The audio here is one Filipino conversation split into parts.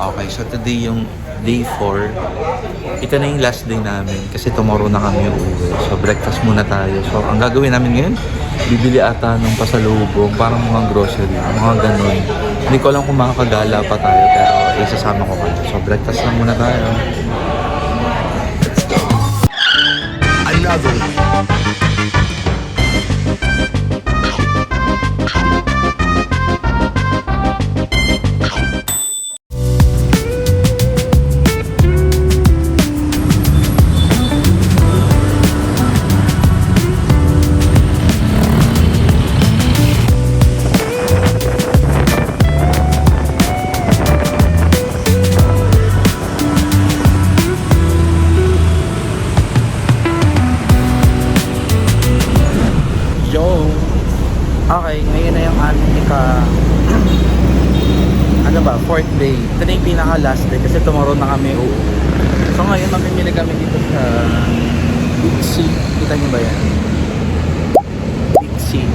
Okay, so today yung day 4. Ito na yung last day namin kasi tomorrow na kami uuwi. So breakfast muna tayo. So ang gagawin namin ngayon, bibili ata ng pasalubong, parang mga grocery, mga ganun. Hindi ko alam kung makakagala pa tayo pero isasama ko kayo. So breakfast lang muna tayo. Let's go! Another Okay, ngayon na yung aming ano ba, 4th day. Ito na yung pinaka last day kasi tomorrow na kami uuwi. So ngayon mamimili kami dito sa Big C. Kita nyo ba yan? Big C.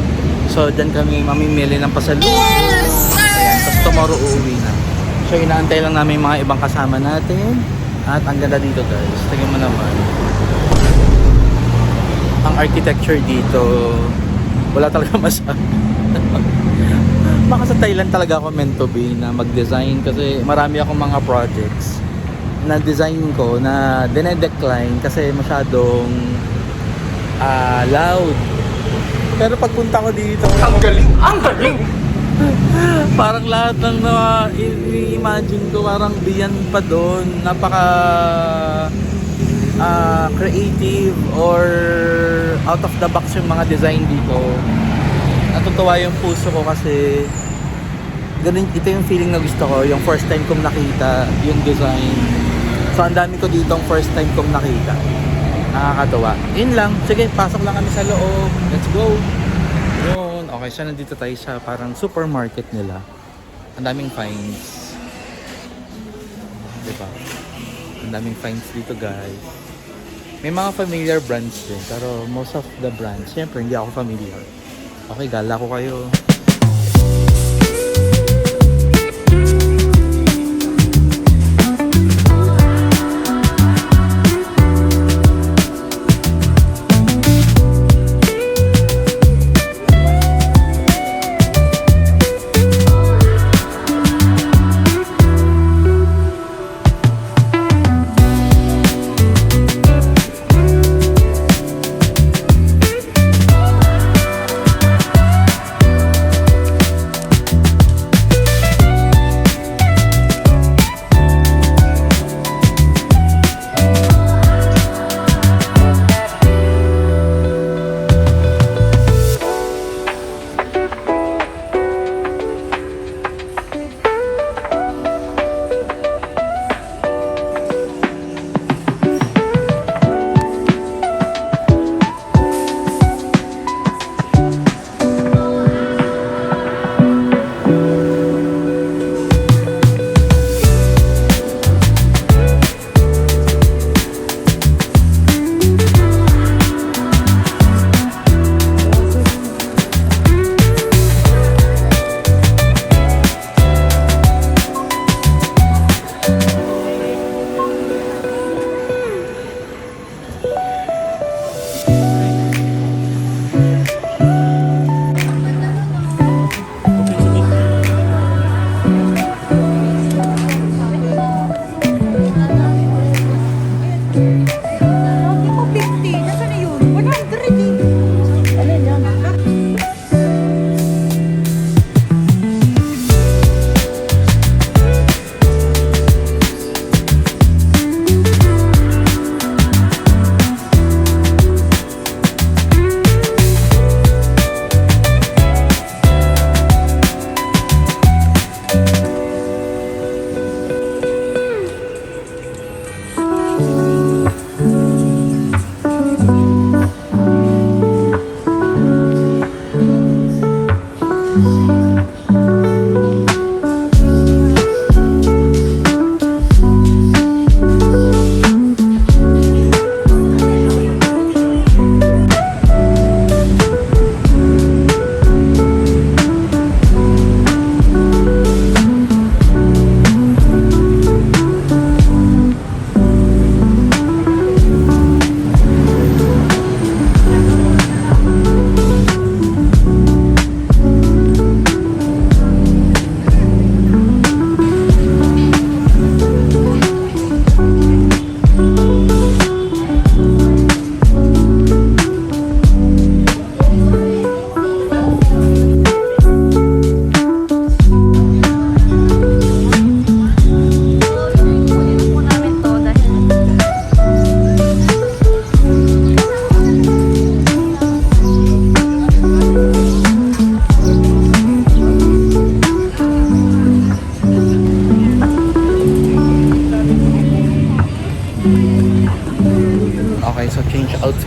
So dyan kami mamimili ng pasalubong. Ayan, tapos tomorrow uuwi na. So inaantay lang namin yung mga ibang kasama natin. At ang ganda dito guys. Tingnan mo naman. Ang architecture dito, wala talaga masabi. Baka sa Thailand talaga ako meant to be na mag-design kasi marami akong mga projects na design ko na dinedecline kasi masyadong loud. Pero pagpunta ko dito, ang galing! Ang galing! Parang lahat ng i-imagine ko parang beyond pa doon. Napaka creative or out of the box yung mga design dito. Natutuwa yung puso ko kasi ganun, ito yung feeling na gusto ko, yung first time kong nakita yung design. So ang dami ko dito ang first time kong nakita. Nakakatuwa. Yun lang. Sige, pasok lang kami sa loob. Let's go. Yun. Okay, so nandito tayo sa parang supermarket nila. Ang daming finds. Diba? Ang daming finds dito guys. May mga familiar brands din, pero most of the brands, syempre hindi ako familiar. Okay, gala ko kayo.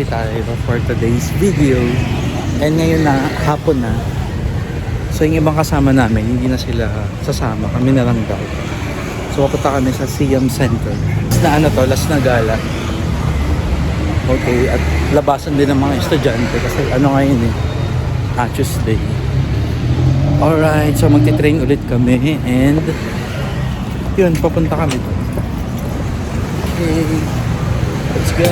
tayo for today's video. And ngayon na, hapon na. So yung ibang kasama namin, hindi na sila sasama. Kami na lang daw. So papunta kami sa Siam Center. Last na gala. Okay, at labasan din ng mga estudyante kasi ngayon Tuesday. Alright, so magti-train ulit kami and yun, papunta kami doon. Okay, let's go.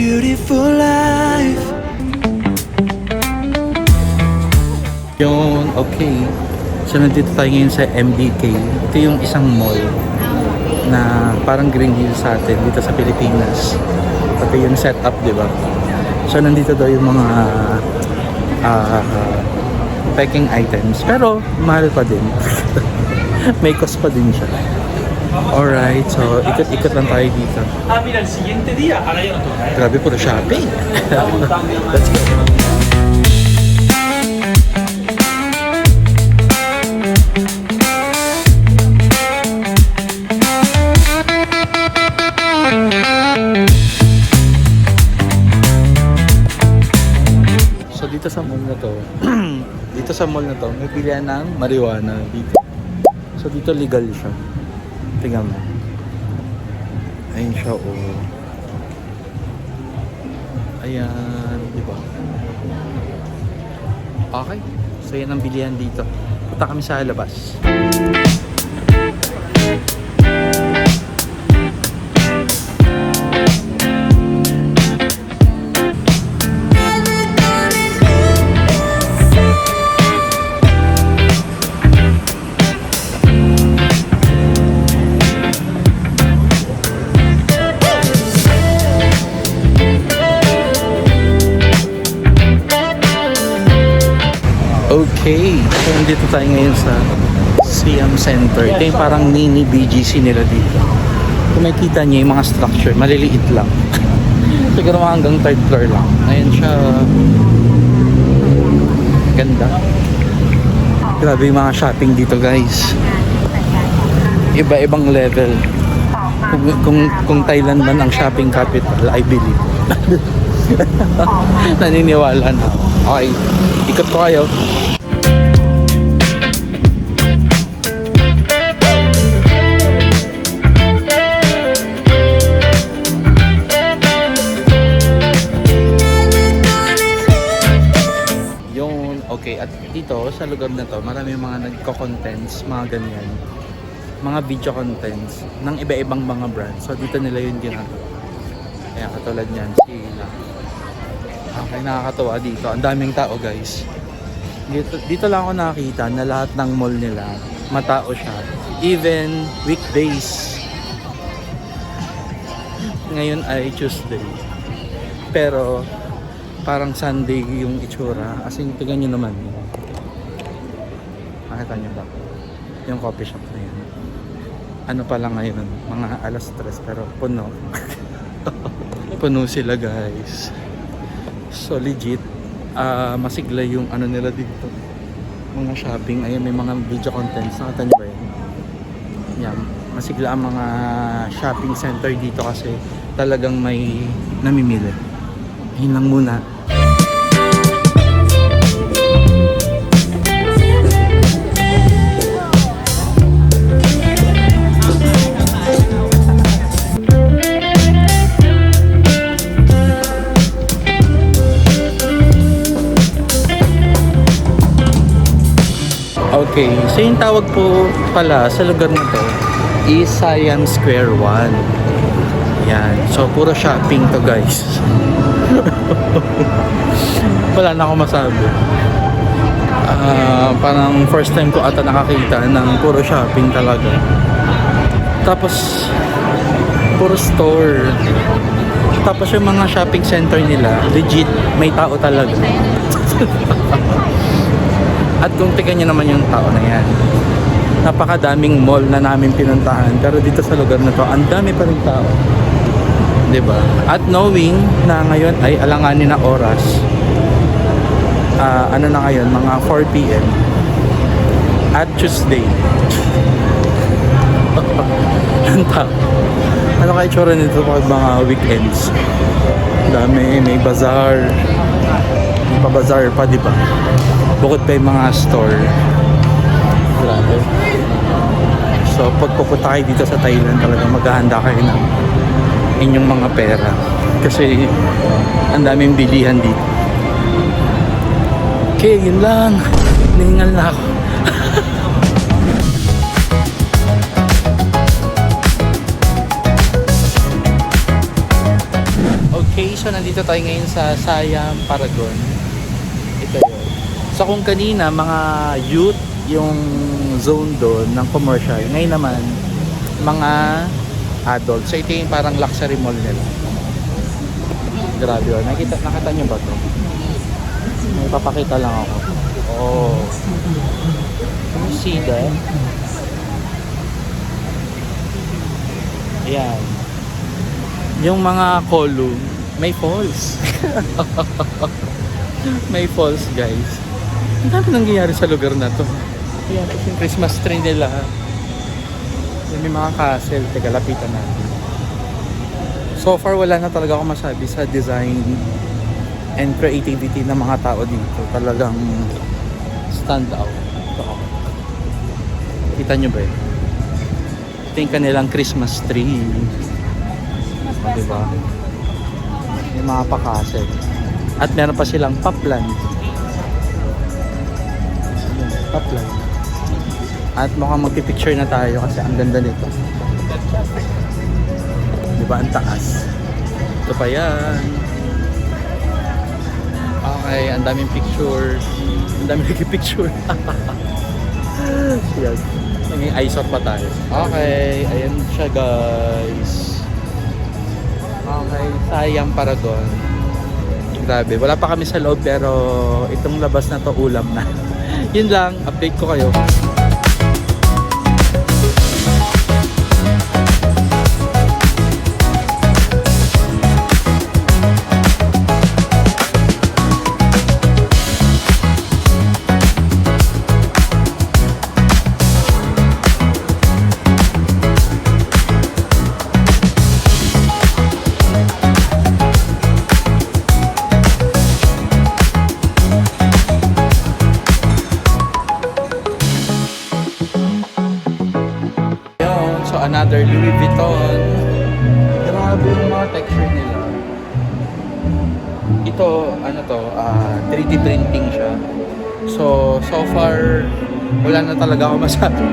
Beautiful life. Yun, okay. So nandito tayo ngayon sa MDK. Ito yung isang mall na parang Green Hills sa atin dito sa Pilipinas. Pati yung setup, di ba? So nandito daw yung mga packing items. Pero mahal pa din. May cost pa din siya. Alright, so ikot-ikot lang tayo dito. Grabe, puro shopping. Let's go. So dito sa mall na to, may bilihan ng marijuana dito. So dito legal siya. Tingnan mo. Ayun siya, oh. Ayan, di ba? Okay. So yan ang bilihan dito. Punta kami sa labas. Okay, so nandito tayo ngayon sa Siam Center. Ito yung parang mini BGC nila dito. Kung makikita niyo yung mga structure, maliliit lang. Siguro hanggang 3rd floor lang. Ayan siya. Ganda. Grabe yung mga shopping dito, guys. Iba-ibang level. Kung Thailand man ang shopping capital, I believe. Naniniwala na. Okay, ikot ko kayo. Okay, at dito sa lugar na to, marami mga nagko-contents, mga ganyan. Mga video contents ng iba-ibang mga brands. So dito nila yun ginagawa. Kaya katulad niyan, sila. Okay, nakakatawa dito. Ang daming tao, guys. Dito lang ako nakakita na lahat ng mall nila, matao siya. Even weekdays. Ngayon ay Tuesday. Pero parang Sunday yung itsura. As in, tignan nyo naman. Makita nyo ba? Yung coffee shop na yun. Ano pa lang ngayon? Mga alas 3 pero puno. Puno sila, guys. So legit, masigla yung ano nila dito. Mga shopping. Ayun, may mga video contents. Nakita nyo ba yun? Yan. masigla ang mga shopping center dito kasi talagang may namimili. Yun lang muna. Okay, so yung tawag po pala sa lugar na to is Siam Square 1. Yan, so puro shopping to guys. Wala na ako masabi. Parang first time ko ata nakakita ng puro shopping talaga. Tapos puro store. Tapos yung mga shopping center nila legit may tao talaga. At kung tingnan nyo naman yung tao na yan, napakadaming mall na namin pinuntahan, pero dito sa lugar na to ang dami pa rin tao, 'di ba? At knowing na ngayon ay alanganin na oras, ano na ngayon, mga 4 PM at Tuesday. Ang tao. Ano kaya itsura nito pag mga weekends? Dami, may bazaar, may pa-bazaar pa, di ba? Bukod pa yung mga store. Grabe. So pag pupunta kayo dito sa Thailand, talaga maghahanda kayo ng inyong mga pera kasi ang daming bilihan dito. Okay, yun lang. Nihingal na ako. Okay, so nandito tayo ngayon sa Siam Paragon. Ito yun. So kung kanina mga youth yung zone doon ng commercial, ngayon naman mga adult. So ito yung parang luxury mall nila. Grabe yun. Nakita nyo ba ito? May papakita lang ako. Oh. Can you see that? Ayan. Yung mga column, may falls. May falls, guys. Ang dami nangyayari sa lugar na to. Ayan, yung Christmas tree nila. May mga castle. Teka, lapitan natin. So far, wala na talaga ako masabi sa design and creativity ng mga tao dito. Talagang stand out. Ito. Kita nyo ba eh? Ito yung kanilang Christmas tree. O, diba? May mga pa-castle. At meron pa silang popland. Popland. At mukhang magpipicture na tayo kasi ang ganda nito. Diba? Ang taas. Ito pa yan. Okay, ang daming picture. Ang daming nagpipicture. Yes. May eyesore pa tayo. Okay, ayan siya guys. Okay, Siam Paragon. Grabe, wala pa kami sa loob pero itong labas na to ulam na. Yun lang, update ko kayo. Another Louis Vuitton. Grabe yung mga texture nila. Ito, ano to, 3D printing siya. So far, wala na talaga ako masabi.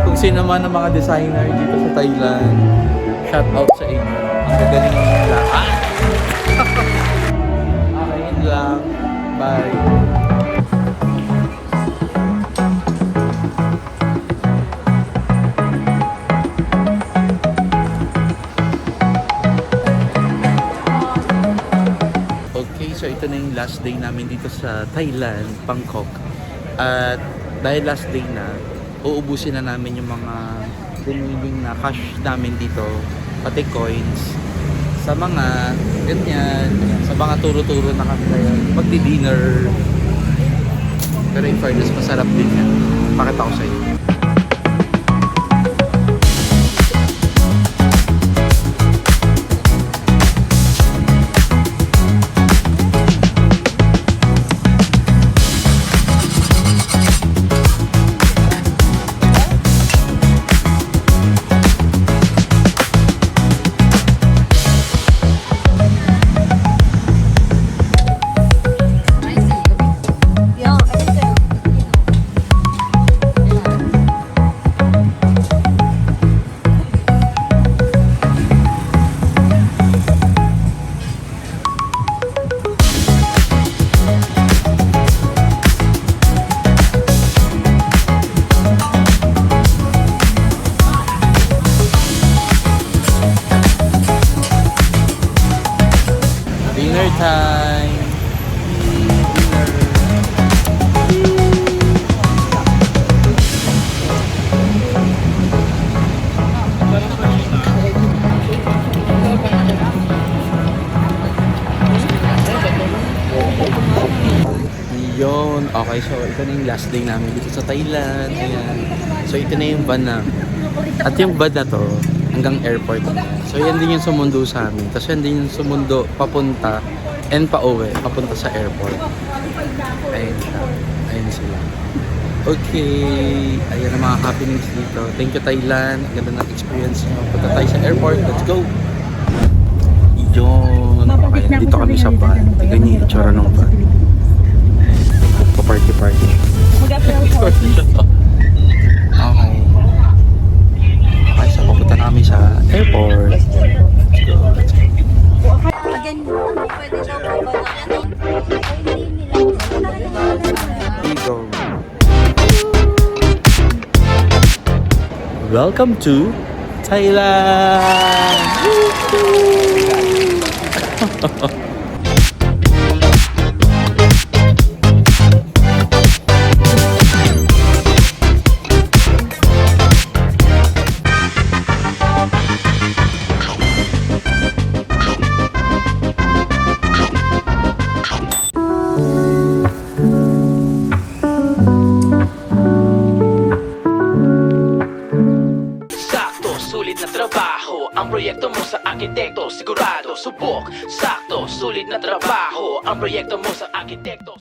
Kung sino man ang mga designer dito sa Thailand, shout out sa inyo. Ang gagaling nila. Okay, yun lang. Bye. So ito na yung last day namin dito sa Thailand, Bangkok. At dahil last day na, uubusin na namin yung mga remaining na cash namin dito, pati coins, sa mga ganyan, sa mga turo-turo na kami ngayon, magdi-dinner. Pero in fairness, masarap din yan. Pakita ko sa inyo. Dinner time! Yun. Okay, so ito na yung last day namin dito sa Thailand. Ayan. So ito na yung van namin. At yung van na to, hanggang airport. So yan din yung sumundo sa amin. Tapos yan din yung sumundo papunta and pauwi, papunta sa airport. Ayun siya. Ayun sila. Okay. Ayan ang mga happenings dito. Thank you Thailand. Ang ganda ng experience nyo. Punta tayo sa airport. Let's go! Yun. Okay, dito kami sa van. Tignan niyo yung itsura ng van. Party. Okay. Okay, so pupunta na kami sa airport. Let's go. Again, pwede daw po ba Go. Welcome to Thailand! Sulit na trabaho ang proyekto mo sa arkitekto. Sigurado, subok, sakto. Sulit na trabaho ang proyekto mo sa arkitekto.